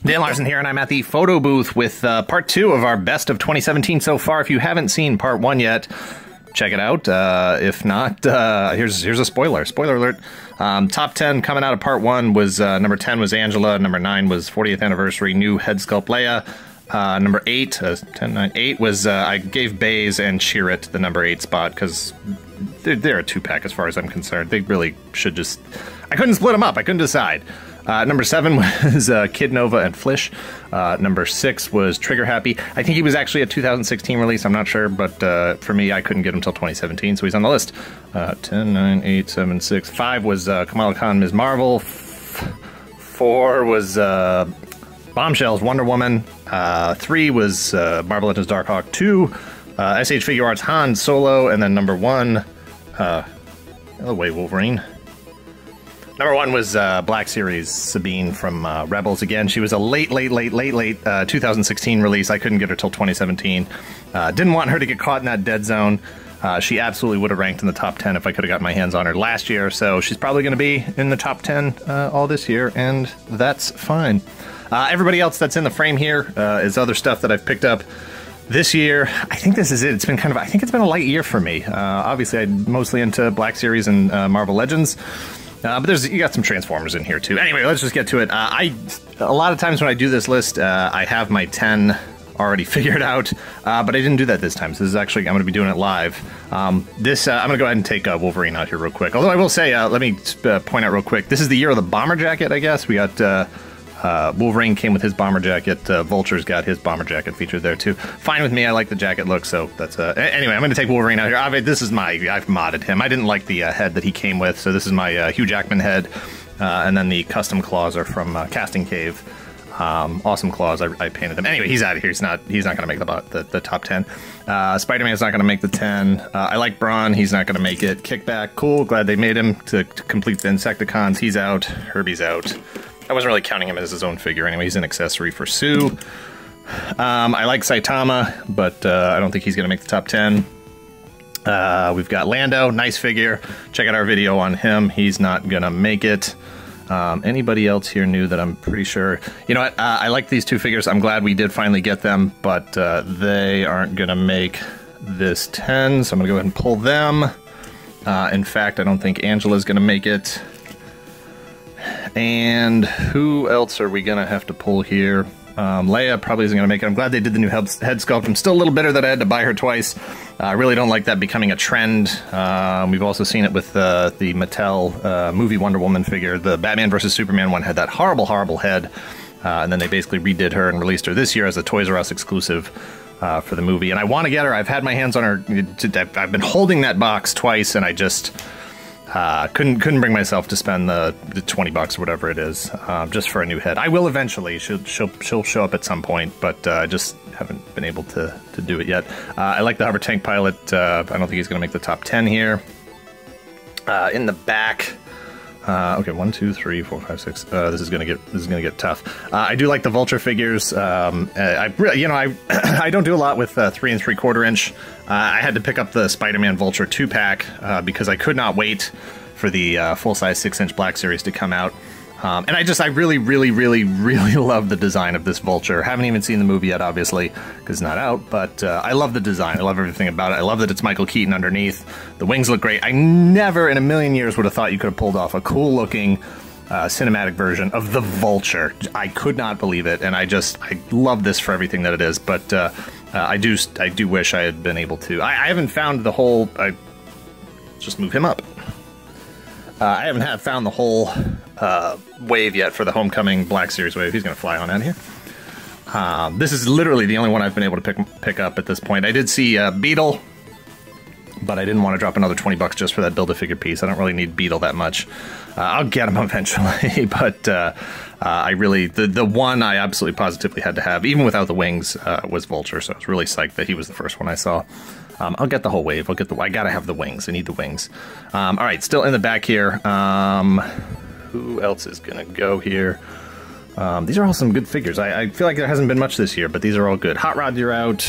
Dan Larson here, and I'm at the photo booth with part 2 of our best of 2017 so far. If you haven't seen part 1 yet, check it out. If not, here's a spoiler. Spoiler alert. Top 10 coming out of part 1 was number 10 was Angela, number 9 was 40th Anniversary New Head Sculpt Leia. Number 8, 10, 9, 8 was I gave Baze and Chirrut the number 8 spot because they're a 2-pack as far as I'm concerned. They really should just... I couldn't split them up. I couldn't decide. Number 7 was Kid Nova and Flish. Number 6 was Trigger Happy. I think he was actually a 2016 release. I'm not sure, but for me, I couldn't get him until 2017, so he's on the list. 10, 9, 8, 7, 6. 5 was Kamala Khan, Ms. Marvel. 4 was Bombshells, Wonder Woman. 3 was Marvel Legends Darkhawk. 2, SH Figuarts, Han Solo. And then number 1, other way, Wolverine. Number 1 was Black Series, Sabine from Rebels. Again, she was a late 2016 release. I couldn't get her till 2017. Didn't want her to get caught in that dead zone. She absolutely would have ranked in the top 10 if I could have got my hands on her last year. So she's probably going to be in the top 10 all this year, and that's fine. Everybody else that's in the frame here is other stuff that I've picked up this year. I think this is it. It's been kind of, I think it's been a light year for me. Obviously, I'm mostly into Black Series and Marvel Legends. But you got some Transformers in here too. Anyway, let's just get to it. A lot of times when I do this list, I have my 10 already figured out, but I didn't do that this time. So this is actually, I'm going to be doing it live. I'm going to go ahead and take Wolverine out here real quick. Although I will say, let me point out real quick, this is the year of the bomber jacket, I guess. We got Wolverine came with his bomber jacket. Vulture's got his bomber jacket featured there too. Fine with me. I like the jacket look, so that's anyway, I'm going to take Wolverine out here. This is I've modded him. I didn't like the head that he came with, so this is my Hugh Jackman head, and then the custom claws are from Casting Cave. Awesome claws. I painted them. Anyway, he's out of here. He's not going to make the top 10. Spider-Man's not going to make the 10. I like Braun. He's not going to make it. Kickback, cool. Glad they made him to complete the Insecticons. He's out. Herbie's out. I wasn't really counting him as his own figure anyway. He's an accessory for Sue. I like Saitama, but I don't think he's going to make the top 10. We've got Lando. Nice figure. Check out our video on him. He's not going to make it. Anybody else here new that I'm pretty sure... You know what? I like these 2 figures. I'm glad we did finally get them, but they aren't going to make this 10, so I'm going to go ahead and pull them. In fact, I don't think Angela's going to make it. And who else are we going to have to pull here? Leia probably isn't going to make it. I'm glad they did the new head sculpt. I'm still a little bitter that I had to buy her twice. I really don't like that becoming a trend. We've also seen it with the Mattel movie Wonder Woman figure. The Batman vs. Superman one had that horrible, horrible head. And then they basically redid her and released her this year as a Toys R Us exclusive for the movie. And I want to get her. I've had my hands on her. I've been holding that box twice, and I just... couldn't bring myself to spend the $20 or whatever it is just for a new head. I will eventually. She'll show up at some point, but I just haven't been able to do it yet. I like the Hover Tank Pilot. I don't think he's going to make the top 10 here. In the back. Okay, 1, 2, 3, 4, 5, 6. This is gonna get tough. I do like the Vulture figures. I don't do a lot with 3 3/4 inch. I had to pick up the Spider-Man Vulture 2-pack because I could not wait for the full-size 6-inch Black Series to come out. And I really love the design of this Vulture. Haven't even seen the movie yet, obviously, because it's not out, but I love the design. I love everything about it. I love that it's Michael Keaton underneath. The wings look great. I never in a million years would have thought you could have pulled off a cool-looking cinematic version of the Vulture. I could not believe it, and I love this for everything that it is, but I do wish I had been able to. I haven't found the whole... just move him up. I haven't found the whole wave yet for the Homecoming Black Series wave. He's going to fly on out of here. This is literally the only one I've been able to pick up at this point. I did see Beetle, but I didn't want to drop another $20 just for that Build-A-Figure piece. I don't really need Beetle that much. I'll get him eventually, but I really... The one I absolutely positively had to have, even without the wings, was Vulture, so I was really psyched that he was the first one I saw. I'll get the whole wave. I gotta have the wings. I need the wings. All right, still in the back here. Who else is gonna go here? These are all some good figures. I feel like there hasn't been much this year, but these are all good. Hot Rod, you're out.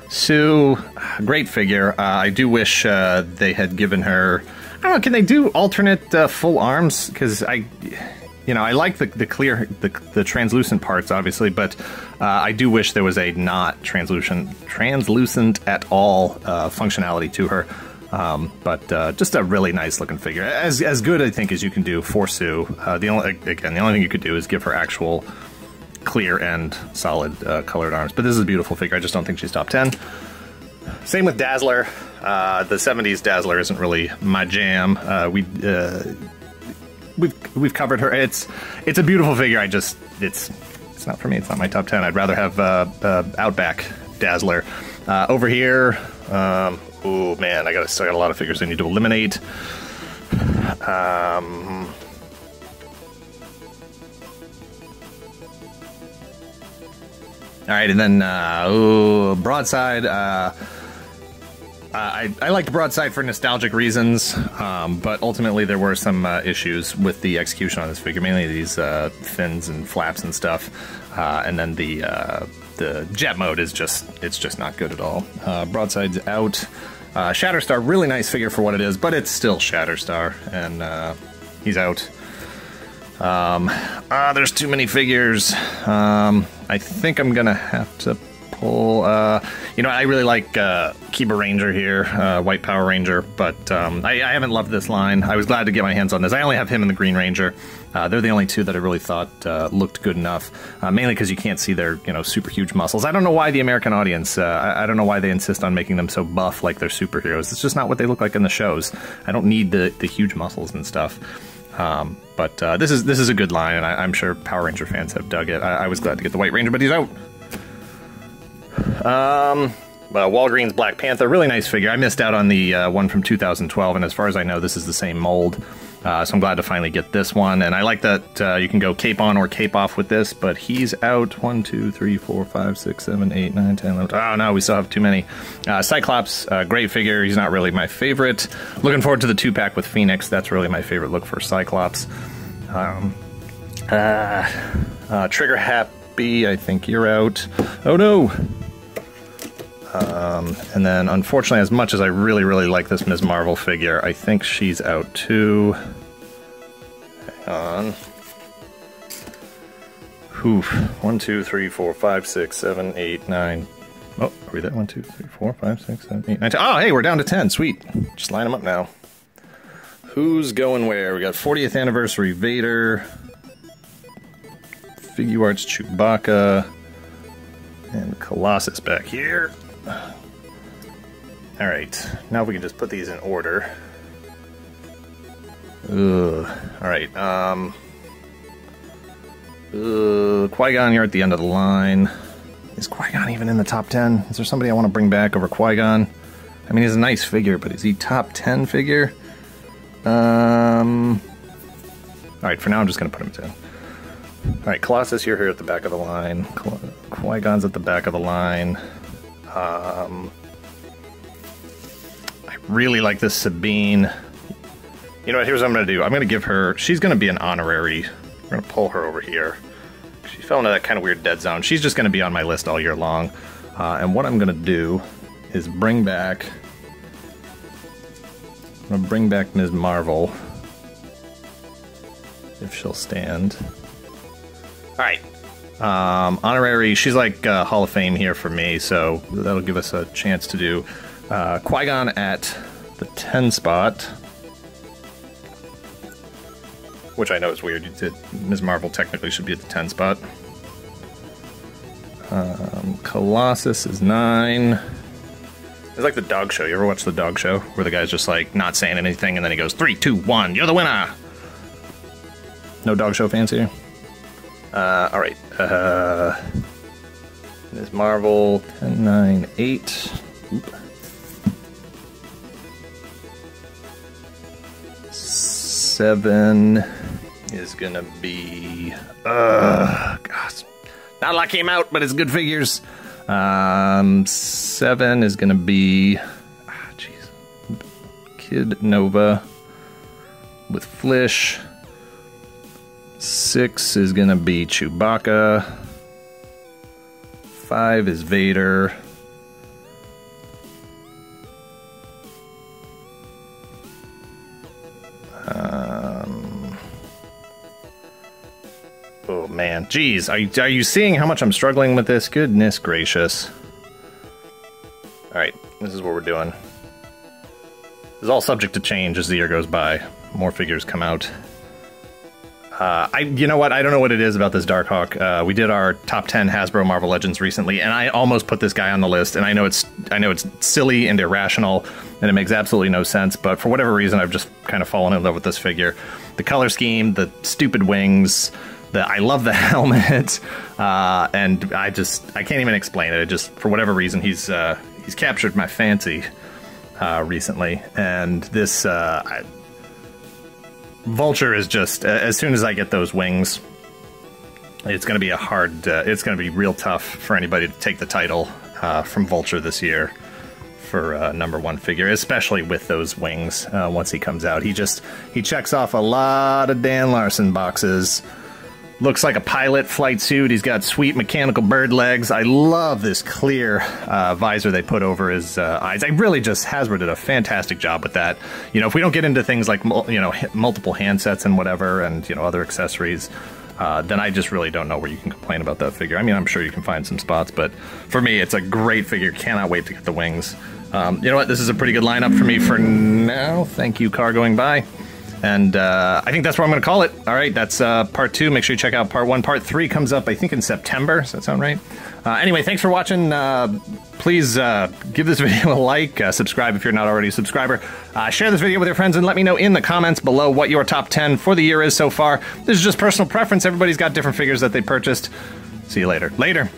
Sue, great figure. I do wish they had given her... I don't know, can they do alternate full arms? Because You know, I like the clear, the translucent parts, obviously, but I do wish there was a not translucent at all functionality to her. But just a really nice looking figure, as good I think as you can do for Sue. The only thing you could do is give her actual clear and solid colored arms. But this is a beautiful figure. I just don't think she's top 10. Same with Dazzler. The 70s Dazzler isn't really my jam. We've covered her. It's a beautiful figure. It's not for me. It's not my top 10. I'd rather have Outback Dazzler. Over here, oh man, I still got a lot of figures I need to eliminate. All right, and then Broadside. I liked Broadside for nostalgic reasons, but ultimately there were some issues with the execution on this figure, mainly these fins and flaps and stuff, and then the jet mode is just not good at all. Broadside's out. Shatterstar, really nice figure for what it is, but it's still Shatterstar, and he's out. There's too many figures. I think I'm gonna have to pull, you know, I really like Kiba Ranger here, White Power Ranger, but I haven't loved this line. I was glad to get my hands on this. I only have him and the Green Ranger. They're the only two that I really thought looked good enough, mainly because you can't see their, you know, super huge muscles. I don't know why the American audience, I don't know why they insist on making them so buff like they're superheroes. It's just not what they look like in the shows. I don't need the huge muscles and stuff. But this is a good line, and I'm sure Power Ranger fans have dug it. I was glad to get the White Ranger, but he's out. Walgreens Black Panther, really nice figure. I missed out on the one from 2012, and as far as I know, this is the same mold. So I'm glad to finally get this one, and I like that you can go cape on or cape off with this, but he's out. 1, 2, 3, 4, 5, 6, 7, 8, 9, 10, 11. Oh no, we still have too many. Cyclops, great figure. He's not really my favorite. Looking forward to the 2-pack with Phoenix. That's really my favorite look for Cyclops. Trigger Happy, I think you're out. Oh no! And then, unfortunately, as much as I really, really like this Ms. Marvel figure, I think she's out too. Hang on. Oof. 1, 2, 3, 4, 5, 6, 7, 8, 9. Oh, are we there? 1, 2, 3, 4, 5, 6, 7, 8, 9, 10. Oh, hey, we're down to 10. Sweet. Just line them up now. Who's going where? We got 40th Anniversary Vader, Figuarts Chewbacca, and Colossus back here. Alright, now we can just put these in order. Alright, Qui-Gon, you're at the end of the line. Is Qui-Gon even in the top 10? Is there somebody I want to bring back over Qui-Gon? I mean, he's a nice figure, but is he top 10 figure? Alright, for now I'm just going to put him 10. Alright, Colossus, you're here at the back of the line. Qui-Gon's at the back of the line. I really like this Sabine. You know what, here's what I'm going to do. I'm going to give her... She's going to be an honorary... We're going to pull her over here. She fell into that kind of weird dead zone. She's just going to be on my list all year long. And what I'm going to do is bring back... I'm going to bring back Ms. Marvel. If she'll stand. Alright. Honorary, she's like Hall of Fame here for me, so that'll give us a chance to do Qui-Gon at the 10 spot, which I know is weird. Ms. Marvel technically should be at the 10 spot. Colossus is 9. It's like the dog show. You ever watch the dog show where the guy's just like not saying anything and then he goes 3, 2, 1, you're the winner. No dog show fans here? Alright, Ms. Marvel, 10, 9, 8. Oop. 7 is gonna be, gosh, not like came out, but it's good figures. 7 is gonna be, jeez, Kid Nova with Flish. 6 is gonna be Chewbacca. 5 is Vader. Oh, man. Jeez, are you seeing how much I'm struggling with this? Goodness gracious. Alright, this is what we're doing. This is all subject to change as the year goes by. More figures come out. You know what? I don't know what it is about this Darkhawk. We did our top 10 Hasbro Marvel Legends recently, and I almost put this guy on the list. And I know it's silly and irrational, and it makes absolutely no sense. But for whatever reason, I've just kind of fallen in love with this figure. The color scheme, the stupid wings, I love the helmet, and I can't even explain it. It just, for whatever reason, he's captured my fancy recently, and this. Vulture is just, as soon as I get those wings, it's going to be it's going to be real tough for anybody to take the title from Vulture this year for #1 figure, especially with those wings once he comes out. He checks off a lot of Dan Larson boxes. Looks like a pilot flight suit. He's got sweet mechanical bird legs. I love this clear visor they put over his eyes. Hasbro did a fantastic job with that. You know, if we don't get into things like, multiple handsets and whatever, and, other accessories, then I just really don't know where you can complain about that figure. I mean, I'm sure you can find some spots, but for me, it's a great figure. Cannot wait to get the wings. You know what? This is a pretty good lineup for me for now. Thank you, car going by. And I think that's where I'm going to call it. All right, that's part 2. Make sure you check out part 1. Part 3 comes up, I think, in September. Does that sound right? Anyway, thanks for watching. Please give this video a like. Subscribe if you're not already a subscriber. Share this video with your friends and let me know in the comments below what your top 10 for the year is so far. This is just personal preference. Everybody's got different figures that they purchased. See you later. Later.